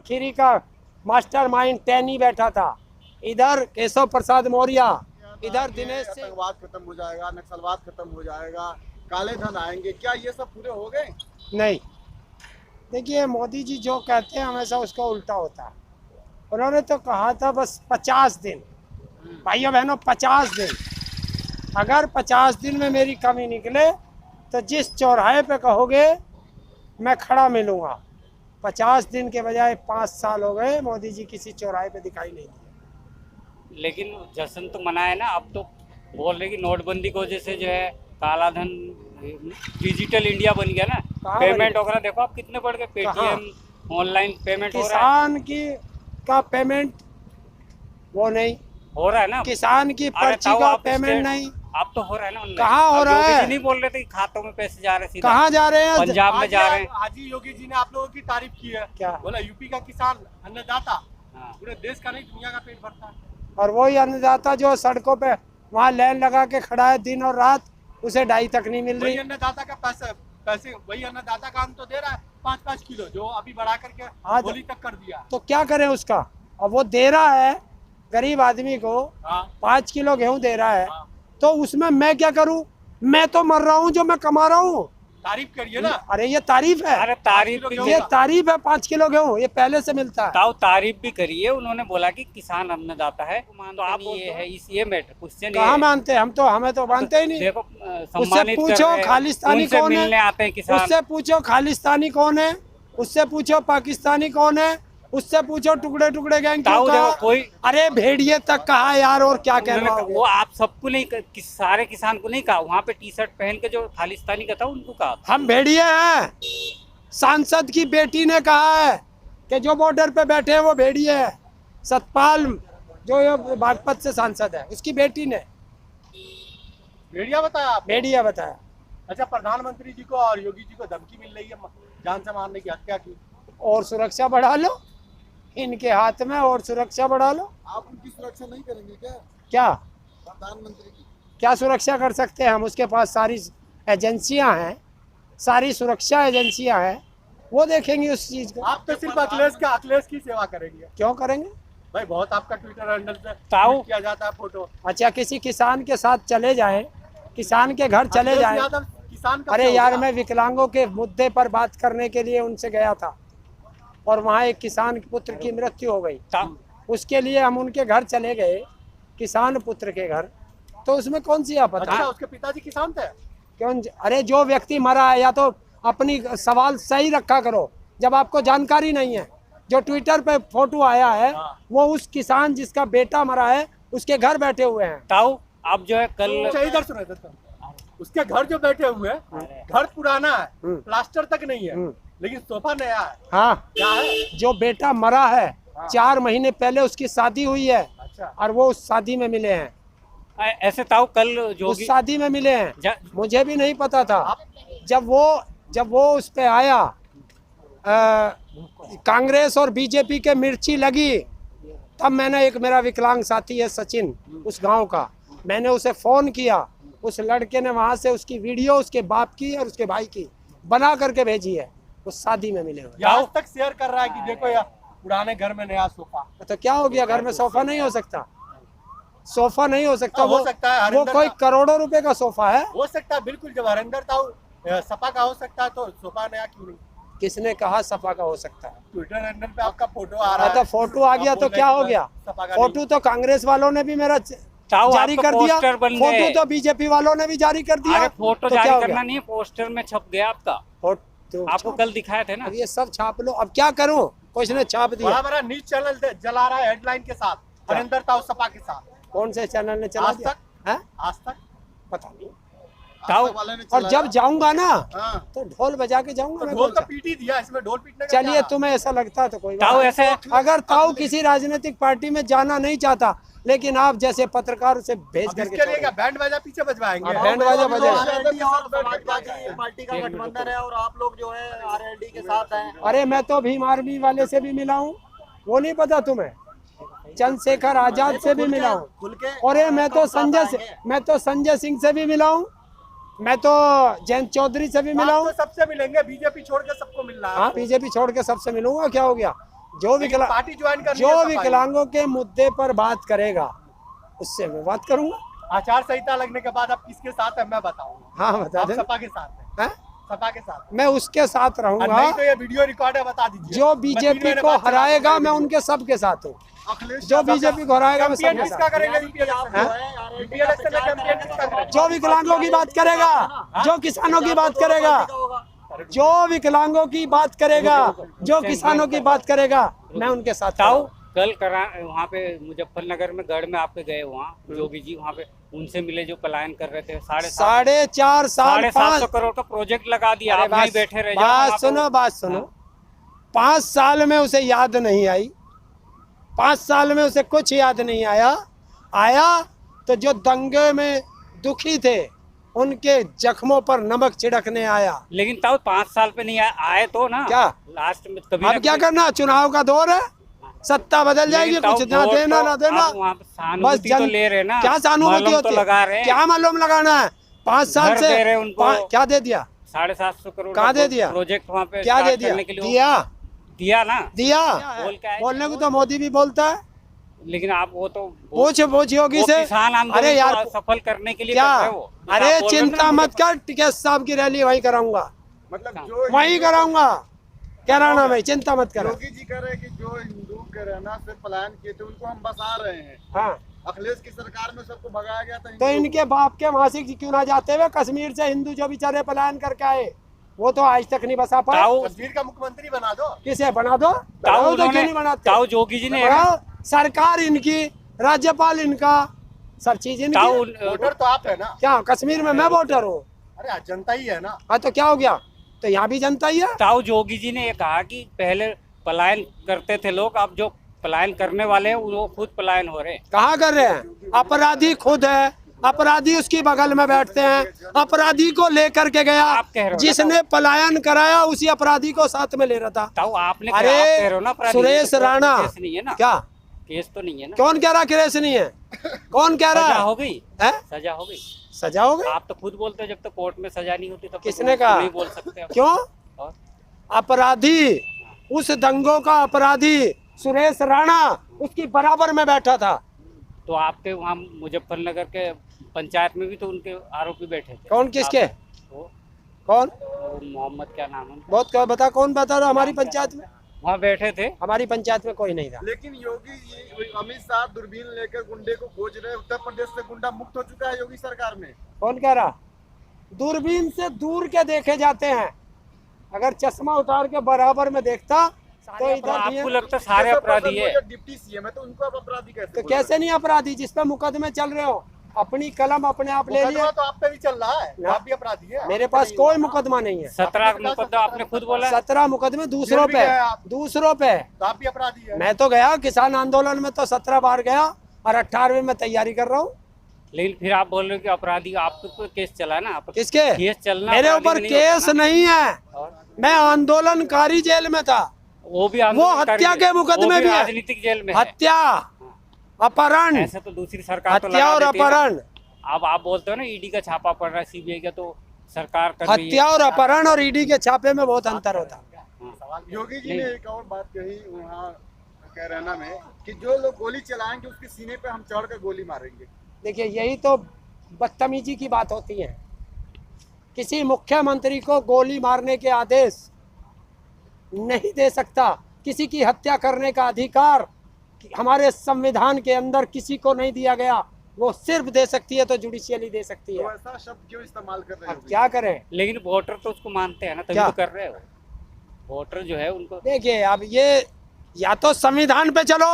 खीरी का मास्टरमाइंड टैनी बैठा था, इधर केशव प्रसाद मौर्य, इधर दिनेश सिंह। आतंकवाद खत्म हो जाएगा, नक्सलवाद खत्म हो जाएगा, काले धन आएंगे, क्या ये सब पूरे हो गए? नहीं, देखिए मोदी जी जो कहते हैं हमेशा उसका उल्टा होता है। उन्होंने तो कहा था बस 50 दिन, भाइयों बहनों 50 दिन, अगर 50 दिन में मेरी कमी निकले तो जिस चौराहे पे कहोगे मैं खड़ा मिलूंगा। 50 दिन के बजाय 5 साल हो गए, मोदी जी किसी चौराहे पे दिखाई नहीं दिए। लेकिन जश्न तो मनाए ना, अब तो बोल रहे कि नोटबंदी की वजह से जो है काला धन, डिजिटल इंडिया बन गया ना, पेमेंट वगैरह देखो आप कितने बढ़ गए, पेटीएम ऑनलाइन पेमेंट हो रहा है। किसान की का पेमेंट वो नहीं हो रहा है ना, किसान की पर्ची का पेमेंट नहीं, अब तो हो रहा है ना ऑनलाइन। कहाँ हो रहा है? नहीं बोल रहे थे कि खातों में पैसे जा रहे हैं सीधा, कहाँ जा रहे हैं? पंजाब में जा रहे हैं। आज ही योगी जी ने आप लोगों की तारीफ की है, क्या बोला यूपी का किसान अन्नदाता हाँ। पूरे देश का नहीं दुनिया का पेट भरता है। और वही अन्नदाता जो सड़कों पे वहाँ लाइन लगा के खड़ा है दिन और रात, उसे 2.5 तक नहीं मिल वही रही। अन्नदाता का पैसे वही अन्नदाता का हम तो दे रहा है 5-5 किलो, जो अभी बढ़ा करके हाँ, होली तक कर दिया। तो क्या करें उसका? अब वो दे रहा है गरीब आदमी को, हाँ 5 किलो गेहूं दे रहा है, हाँ। तो उसमें मैं क्या करूं? मैं तो मर रहा हूं जो मैं कमा रहा हूं। तारीफ करिए ना। अरे ये तारीफ है, अरे तारीफ भी ये तारीफ है। 5 किलो गेहूं ये पहले से मिलता है। ताऊ तारीफ भी करिए, उन्होंने बोला कि किसान अन्नदाता है, तो आप ये है इस ये मैटर क्वेश्चन कहाँ मानते हैं हम? तो हमें तो मानते ही नहीं। देखो उससे सम्मानित कर पूछो रहे हैं, खालिस्तानी उनसे कौन है, मिलने आते हैं किसान। उससे पूछो खालिस्तानी कौन है, उससे पूछो पाकिस्तानी कौन है, उससे पूछो टुकड़े टुकड़े गैंग क्यों ताऊ कहा? देखो कोई अरे भेड़िए तक कहा यार, और क्या कहना उन्होंने- वो आप सबको नहीं सारे किसान को नहीं कहा, वहाँ पे टी शर्ट पहन के जो खालिस्तानी का था उनको कहा। हम भेड़िए हैं। सांसद की बेटी ने कहा है कि जो बॉर्डर पे बैठे हैं वो भेड़िए है। सतपाल जो ये बागपत से सांसद है, उसकी बेटी ने भेड़िया बताया आप? भेड़िया बताया। अच्छा, प्रधानमंत्री जी को और योगी जी को धमकी मिल रही है जान से मारने की, हत्या की। और सुरक्षा बढ़ा लो, इनके हाथ में और सुरक्षा बढ़ा लो। आप उनकी सुरक्षा नहीं करेंगे क्या? क्या प्रधानमंत्री की क्या सुरक्षा कर सकते हैं हम? उसके पास सारी एजेंसियां हैं, सारी सुरक्षा एजेंसियां हैं, वो देखेंगी उस चीज को। आप तो सिर्फ अखिलेश की सेवा करेंगे। क्यों करेंगे भाई बहुत आपका ट्विटर हैंडल से ताऊ ट्वीट किया जाता है फोटो। अच्छा, किसी किसान के साथ चले जाएं, किसान के घर चले अखिलेश जाएं। यादव किसान का अरे क्या हो यार, गया? मैं विकलांगों के मुद्दे पर बात करने के लिए उनसे गया था और वहाँ एक किसान पुत्र की मृत्यु हो गई, उसके लिए हम उनके घर चले गए, किसान पुत्र के घर। तो उसमें कौन सी आपत्ति? अच्छा, उसके पिताजी किसान थे? क्यों? अरे जो व्यक्ति मरा है, या तो अपनी सवाल सही रखा करो जब आपको जानकारी नहीं है। जो ट्विटर पे फोटो आया है वो उस किसान जिसका बेटा मरा है उसके घर बैठे हुए हैं। ताऊ आप जो है कल अच्छा इधर सुनो, इधर सुनो। उसके घर जो बैठे हुए हैं, घर पुराना है, प्लास्टर तक नहीं है, लेकिन सोफा नया है। हाँ, क्या है? जो बेटा मरा है 4 महीने पहले उसकी शादी हुई है, अच्छा, और वो उस शादी में मिले हैं। ऐसे ताऊ कल जो उस शादी में मिले हैं, मुझे भी नहीं पता था। जब वो उस पे आया, कांग्रेस और बीजेपी के मिर्ची लगी, तब मैंने, एक मेरा विकलांग साथी है सचिन उस गांव का, मैंने उसे फोन किया। उस लड़के ने वहां से उसकी वीडियो उसके बाप की और उसके भाई की बना करके भेजी है। उस शादी में मिले हुए। आज तक शेयर कर रहा है कि देखो यार पुराने घर में नया सोफा। तो क्या हो गया? घर में सोफा नहीं हो सकता? सोफा नहीं हो सकता? हो सकता है, वो कोई करोड़ों रुपए का सोफा है। हो सकता है बिल्कुल। जब हरिंदर ताऊ सपा का हो सकता है तो सोफा नया क्यों नहीं? किसने कहा सपा का हो सकता है? ट्विटर हैंडल पे आपका फोटो आ रहा है। तो फोटो आ गया तो क्या हो गया? फोटो तो कांग्रेस वालों ने भी मेरा जारी कर दिया, फोटो तो बीजेपी वालों ने भी जारी कर दिया। फोटो जारी करना नहीं है, पोस्टर में छप गया आपका। आपको कल दिखाए थे ना। ये सब छाप लो, अब क्या करूं? कुछ ने छाप दिया। बड़ा बड़ा न्यूज चैनल जला रहा है हेडलाइन के साथ, हरिंदर ताऊ सपा के साथ। कौन से चैनल ने चला दिया? आज तक पता नहीं। और जब जाऊंगा ना तो ढोल बजा के जाऊंगा। ढोल तो पीट ही दिया, इसमें ढोल पीटने का चलिए, तुम्हें ऐसा लगता है तो कोई ताऊ ऐसे अगर ताऊ किसी राजनीतिक पार्टी में जाना नहीं चाहता, लेकिन आप जैसे पत्रकार उसे भेज करके बैंड बाजा पीछे बजवाएंगे। बैंड बाजा बजेगा। समाजवादी पार्टी का गठबंधन है और आप लोग जो है आरएलडी के साथ हैं। अरे मैं तो भीम आर्मी वाले से भी मिला हूँ, वो नहीं पता तुम्हें? चंद्रशेखर आजाद से भी मिला हूँ। अरे मैं तो संजय सिंह से भी मिला हूँ, मैं तो जयंत चौधरी से भी मिला हूँ। सबसे मिलेंगे, बीजेपी छोड़ के सबको मिल रहा है। हाँ, बीजेपी छोड़ के सबसे मिलूंगा, क्या हो गया? जो लेकिन पार्टी ज्वाइन करनी जो है सपा। विकलांगों के मुद्दे पर बात करेगा उससे मैं बात करूंगा। आचार संहिता लगने के बाद आप किसके साथ है मैं बताऊंगा। हाँ बता आप दे। सपा के साथ हैं। सपा के साथ मैं उसके साथ रहूंगा नहीं तो ये वीडियो रिकॉर्ड है, बता दीजिए। जो मैं 3 बीजेपी महीने को बाद चला हराएगा दूंगा मैं ये उनके सबके साथ हूँ। अखिलेश जो बीजेपी को हराएगा मैं कैंपेन सबके किसका साथ। करेंगे यूपी इलेक्शन में? यूपी इलेक्शन में कैंपेन किसका करेंगे? जो विकलांगों की बात करेगा, जो किसानों की बात करेगा, जो विकलांगों की बात करेगा, जो किसानों की बात करेगा, मैं उनके साथ ताऊ हूँ। कल करा वहाँ पे मुजफ्फरनगर में गढ़ में आपके गए वहाँ जोगी जी वहाँ पे उनसे मिले जो पलायन कर रहे थे 4.5 साल 750 करोड़ का प्रोजेक्ट लगा दिया। आप वहीं बैठे रह जाओ। बात सुनो 5 साल में उसे याद नहीं आई, 5 साल में उसे कुछ याद नहीं आया तो जो दंगे में दुखी थे उनके जख्मों पर नमक छिड़कने आया। लेकिन ताऊ 5 साल पे नहीं आए तो ना क्या? लास्ट में कभी अब क्या करना, चुनाव का दौर है, सत्ता बदल जाएगी, कुछ ना देना ना देना, बस तो ले रहे ना। क्या सहानुभूति मलहम होती तो है, लगा रहे हैं। क्या मालूम लगाना है 5 साल घर से दे रहे हैं उनको। क्या दे दिया, 750 करोड़ कहाँ दे दिया? प्रोजेक्ट वहाँ पे क्या दे start दिया? करने के लिए दिया ना दिया बोल के आए। बोलने को तो मोदी भी बोलता है। लेकिन आप वो तो पूछ योगी वो से। किसान आंदोलन अरे यार को सफल करने के लिए क्या, कर रहे हो। अरे आप बोल रहे हो चिंता ना मत कर, टिकैत साहब की रैली वहीं कराऊंगा, मतलब जो वहीं कराऊंगा, कराना भाई, चिंता मत करो। योगी जी कह रहे हैं कि जो हिंदू के रहना से पलायन किए थे उनको हम बसा रहे हैं। हाँ अखिलेश की सरकार में सबको भगाया गया था। तो इनके बाप के मासिक क्यों ना जाते हुए कश्मीर से हिंदू जो बेचारे पलायन करके आए वो तो आज तक नहीं बसा पाए। कश्मीर का मुख्यमंत्री बना दो। किसे बना दो, बनाओ तो क्यों नहीं बनाते? ताऊ जोगी जी ने बनाओ, सरकार इनकी, राज्यपाल इनका, सब चीज इनकी। वोटर तो आप है ना। क्या कश्मीर में मैं वोटर हूँ? अरे जनता ही है ना। हाँ तो क्या हो गया, तो यहाँ भी जनता ही है। ताऊ जोगी जी ने ये कहा कि पहले पलायन करते थे लोग, अब जो पलायन करने वाले हैं वो खुद पलायन हो रहे हैं। कहाँ कर रहे हैं? अपराधी खुद है, अपराधी उसकी बगल में बैठते हैं, अपराधी को लेकर के गया, आप कह रहे हो जिसने पलायन कराया उसी अपराधी को साथ में ले रहा था। ताऊ आपने अरे आप कह रहे हो ना अपराधी, सुरेश तो राणा, केस नहीं है ना। क्या केस तो नहीं है ना। कौन कह रहा केस नहीं है? कौन कह रहा सजा है? हो गई, है? सजा हो गई। सजा हो गई? आप तो खुद बोलते हो जब तक कोर्ट में सजा नहीं होती तब किसने कहा? नहीं बोल सकते आप। क्यों? और? अपराधी, उस दंगों का अपराधी सुरेश राणा उसकी बराबर में बैठा था। तो आपके वहाँ मुजफ्फरनगर के पंचायत में भी तो उनके आरोपी बैठे थे। कौन किसके? वो कौन? मोहम्मद क्या नाम है? बहुत कौन बता, कौन बता रहा? हमारी पंचायत में, वहाँ बैठे थे। हमारी पंचायत में कोई नहीं था। लेकिन योगी जी, अमित शाह दूरबीन लेकर गुंडे को खोज रहे हैं। उत्तर प्रदेश से गुंडा मुक्त हो चुका है योगी सरकार में। कौन कह रहा? दूरबीन से दूर के देखे जाते हैं, अगर चश्मा उतार के बराबर में देखता तो इधर भी आपको है। लगता है सारे अपराधी है? डिप्टी सीएम है तो उनको आप अपराधी कैसे तो बोल रहे कैसे नहीं अपराधी? जिस पे मुकदमे चल रहे हो, अपनी कलम अपने आप ले मुकदमा लिए। तो आप पे भी चल रहा है, आप भी अपराधी है। मेरे पास कोई मुकदमा नहीं है। 17 मुकदमा आपने खुद बोला। 17 मुकदमे दूसरों जेल भी पे, गए आप। दूसरों पे। तो आप भी अपराधी है। मैं तो गया किसान आंदोलन में, तो 17 बार गया और 18वें में तैयारी कर रहा हूँ। लेकिन फिर आप बोल रहे हो कि अपराधी, आपके ऊपर केस चला है ना। आप किसके? केस चलना मेरे अपराधी ऊपर में नहीं केस होता ना। नहीं है, और मैं आंदोलनकारी जेल में था। वो भी वो आंदोलनकारी हत्या है। के मुकदमे वो भी है। राजनीतिक जेल में है। हत्या, अपहरण, ऐसे तो दूसरी सरकार तो हत्या लगा और देती है ना। अपहरण, अब आप बोलते हो ना ईडी का छापा पड़ रहा है, सीबीआई का, तो सरकार कर रही हत्या है। और अपहरण और ईडी के छापे में बहुत अंतर होता है। हाँ। योगी जी नहीं। ने एक और बात कही वहाँ कैराना में कि जो लोग गोली चलाएंगे उसके सीने पे हम चढ़कर गोली मारेंगे। देखिए यही तो बदतमीजी की बात होती है। किसी मुख्यमंत्री को गोली मारने के आदेश नहीं दे सकता, किसी की हत्या करने का अधिकार हमारे संविधान के अंदर किसी को नहीं दिया गया। वो सिर्फ दे सकती है तो जुडिशियली दे सकती तो है। ऐसा शब्द क्यों इस्तेमाल कर रहे अब हैं? क्या करें? लेकिन वोटर तो उसको मानते हैं ना, तभी क्या? तो कर रहे हो। वोटर जो है उनको देखिए अब ये या तो संविधान पे चलो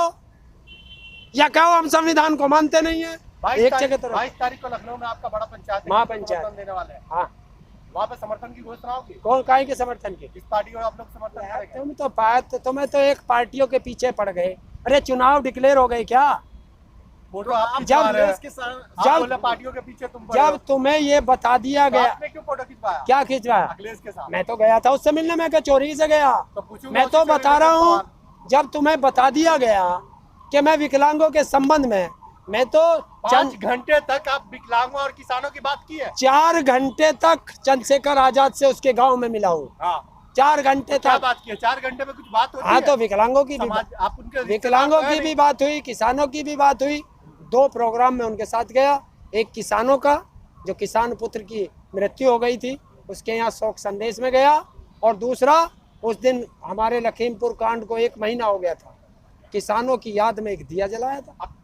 या कहो हम संविधान को मानते नहीं है। एक जगह तो 22 तारीख को लखनऊ में आपका बड़ा पंचायत महापंचायत। समर्थन देने वाले हैं। हाँ, वहाँ पे समर्थन की घोषणा होगी। कौन काहे के समर्थन की? किस पार्टी को आप लोग समर्थन करेंगे? तुम तो बात, तुम्हें तो एक पार्टियों के पीछे पड़ गए। अरे चुनाव डिक्लेयर हो गए क्या? फोटो आप जब खिंचवा रहे हैं। इसके साथ आप जब- बोले पार्टियों के पीछे तुम पड़े जब हो। तुम्हें ये बता दिया तो गया, आपने क्यों फोटो खिंचवाया? क्या खिंचवाया? अखिलेश के साथ। मैं तो गया था उससे मिलने, मैं क्या चोरी से गया? तो पूछूंगा मैं तो उससे बता रहा रिलेटेड हूँ, जब तुम्हें बता दिया गया कि मैं विकलांगों के संबंध में, मैं तो 5 घंटे तक आप विकलांगों और किसानों की बात की है। 4 घंटे तक चंद्रशेखर आजाद से उसके गांव में मिला हूँ। हाँ, 4 घंटे क्या तक। बात की है? 4 घंटे में कुछ बात होती हाँ, है? तो विकलांगों की भी समाज आप उनके विकलांगों रिश्तेदार की तो भी है बात हुई, किसानों की भी बात हुई। 2 प्रोग्राम में उनके साथ गया। एक किसानों का, जो किसान पुत्र की मृत्यु हो गई थी, उसके यहाँ शोक संदेश में गया। और दूसरा, उस दिन हमारे लखीमपुर कांड को 1 महीना हो गया था, किसानों की याद में एक दिया जलाया था। नहीं।